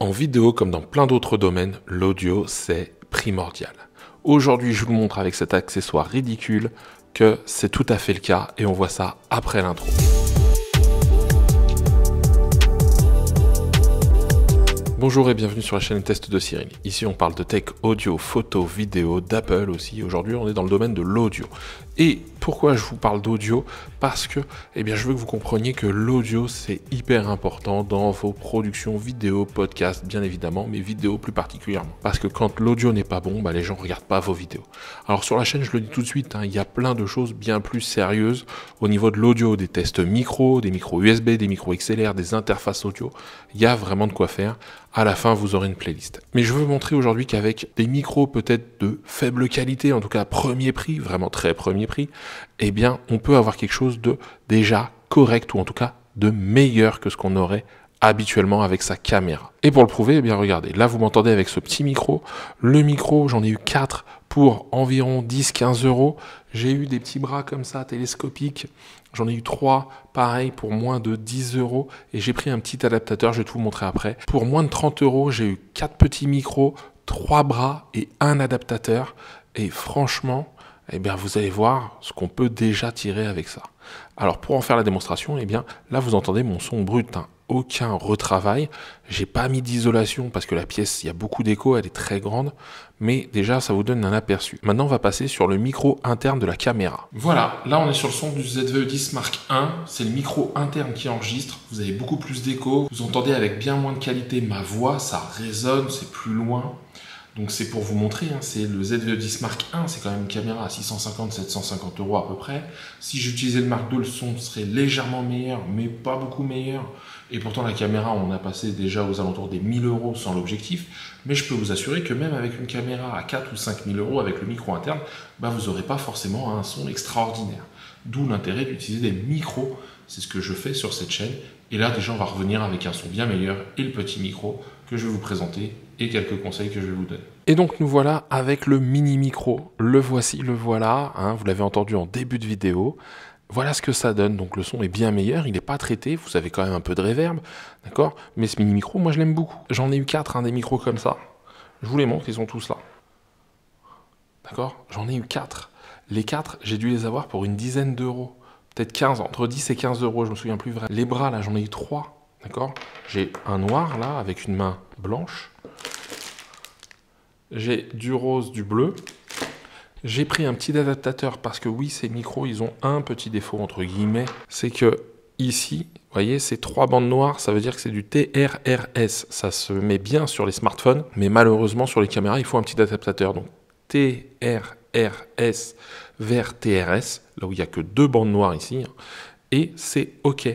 En vidéo, comme dans plein d'autres domaines, l'audio, c'est primordial. Aujourd'hui, je vous montre avec cet accessoire ridicule que c'est tout à fait le cas et on voit ça après l'intro. Bonjour et bienvenue sur la chaîne Test de Cyril. Ici on parle de tech audio, photo, vidéo, d'Apple aussi. Aujourd'hui on est dans le domaine de l'audio. Et pourquoi je vous parle d'audio? Parce que je veux que vous compreniez que l'audio c'est hyper important dans vos productions vidéo, podcast bien évidemment, mais vidéo plus particulièrement. Parce que quand l'audio n'est pas bon, les gens ne regardent pas vos vidéos. Alors sur la chaîne, je le dis tout de suite, il y a plein de choses bien plus sérieuses au niveau de l'audio, des tests micro, des micros USB, des micros XLR, des interfaces audio. Il y a vraiment de quoi faire. À la fin, vous aurez une playlist. Mais je veux montrer aujourd'hui qu'avec des micros peut-être de faible qualité, en tout cas premier prix, vraiment très premier prix, on peut avoir quelque chose de déjà correct ou en tout cas de meilleur que ce qu'on aurait habituellement avec sa caméra. Et pour le prouver, regardez, là vous m'entendez avec ce petit micro. Le micro, j'en ai eu 4 pour environ 10-15 euros. J'ai eu des petits bras comme ça, télescopiques. J'en ai eu 3, pareil, pour moins de 10 euros. Et j'ai pris un petit adaptateur, je vais tout vous montrer après. Pour moins de 30 euros, j'ai eu 4 petits micros, 3 bras et un adaptateur. Et franchement, vous allez voir ce qu'on peut déjà tirer avec ça. Alors pour en faire la démonstration, là vous entendez mon son brut, aucun retravail. J'ai pas mis d'isolation parce que la pièce, il y a beaucoup d'écho, elle est très grande, mais déjà ça vous donne un aperçu. Maintenant on va passer sur le micro interne de la caméra. Voilà, là on est sur le son du ZV-E10 Mark I, c'est le micro interne qui enregistre. Vous avez beaucoup plus d'écho, vous entendez avec bien moins de qualité ma voix, ça résonne, c'est plus loin. Donc c'est pour vous montrer, c'est le ZV-E10 Mark I, c'est quand même une caméra à 650-750 euros à peu près. Si j'utilisais le Mark II, le son serait légèrement meilleur, mais pas beaucoup meilleur. Et pourtant la caméra, on a passé déjà aux alentours des 1000 euros sans l'objectif. Mais je peux vous assurer que même avec une caméra à 4 ou 5000 euros avec le micro interne, vous n'aurez pas forcément un son extraordinaire. D'où l'intérêt d'utiliser des micros. C'est ce que je fais sur cette chaîne. Et là déjà on va revenir avec un son bien meilleur et le petit micro que je vais vous présenter et quelques conseils que je vais vous donner. Et donc nous voilà avec le mini micro. Le voici, le voilà, vous l'avez entendu en début de vidéo. Voilà ce que ça donne, donc le son est bien meilleur, il n'est pas traité, vous avez quand même un peu de reverb, d'accord? Mais ce mini micro, moi je l'aime beaucoup. J'en ai eu 4, des micros comme ça. Je vous les montre, ils sont tous là. D'accord? J'en ai eu 4. Les 4, j'ai dû les avoir pour une dizaine d'euros. Peut-être 15, entre 10 et 15 euros, je me souviens plus vrai. Les bras, là, j'en ai eu 3, d'accord? J'ai un noir, là, avec une main blanche. J'ai du rose, du bleu. J'ai pris un petit adaptateur parce que oui, ces micros, ils ont un petit défaut, entre guillemets. C'est que ici, vous voyez, ces 3 bandes noires, ça veut dire que c'est du TRRS. Ça se met bien sur les smartphones, mais malheureusement, sur les caméras, il faut un petit adaptateur. Donc, TRRS vers TRS, là où il n'y a que 2 bandes noires ici, et c'est OK.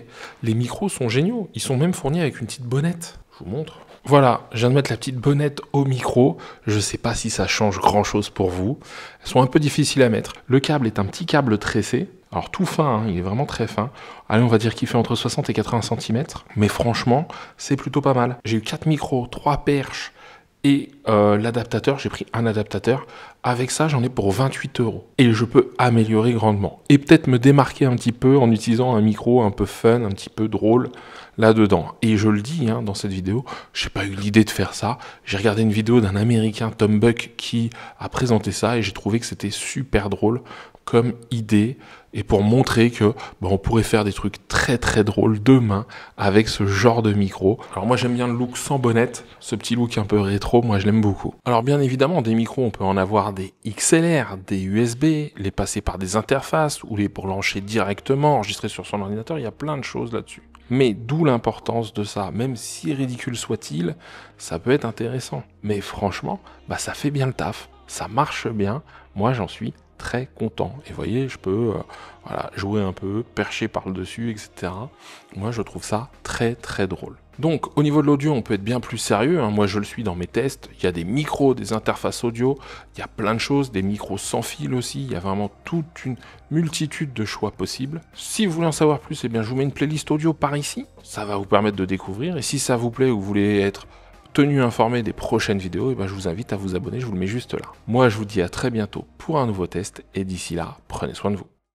Les micros sont géniaux, ils sont même fournis avec une petite bonnette. Je vous montre. Voilà, je viens de mettre la petite bonnette au micro. Je ne sais pas si ça change grand-chose pour vous. Elles sont un peu difficiles à mettre. Le câble est un petit câble tressé. Alors tout fin, il est vraiment très fin. Allez, on va dire qu'il fait entre 60 et 80 cm. Mais franchement, c'est plutôt pas mal. J'ai eu 4 micros, 3 perches et l'adaptateur. J'ai pris un adaptateur. Avec ça, j'en ai pour 28 euros. Et je peux améliorer grandement. Et peut-être me démarquer un petit peu en utilisant un micro un peu fun, un petit peu drôle là-dedans. Et je le dis dans cette vidéo, je n'ai pas eu l'idée de faire ça. J'ai regardé une vidéo d'un Américain, Tom Buck, qui a présenté ça et j'ai trouvé que c'était super drôle comme idée et pour montrer que on pourrait faire des trucs très très drôles demain avec ce genre de micro. Alors moi j'aime bien le look sans bonnette, ce petit look un peu rétro, moi je l'aime beaucoup. Alors bien évidemment des micros on peut en avoir des XLR, des USB, les passer par des interfaces ou les pour lancer directement, enregistrer sur son ordinateur, il y a plein de choses là-dessus. Mais d'où l'importance de ça, même si ridicule soit-il, ça peut être intéressant. Mais franchement, ça fait bien le taf, ça marche bien, moi j'en suis très content. Et vous voyez, je peux jouer un peu, percher par le dessus, etc. Moi, je trouve ça très très drôle. Donc, au niveau de l'audio, on peut être bien plus sérieux. Moi, je le suis dans mes tests. Il y a des micros, des interfaces audio. Il y a plein de choses, des micros sans fil aussi. Il y a vraiment toute une multitude de choix possibles. Si vous voulez en savoir plus, je vous mets une playlist audio par ici. Ça va vous permettre de découvrir. Et si ça vous plaît ou vous voulez être tenu informé des prochaines vidéos, je vous invite à vous abonner, je vous le mets juste là. Moi, je vous dis à très bientôt pour un nouveau test et d'ici là, prenez soin de vous.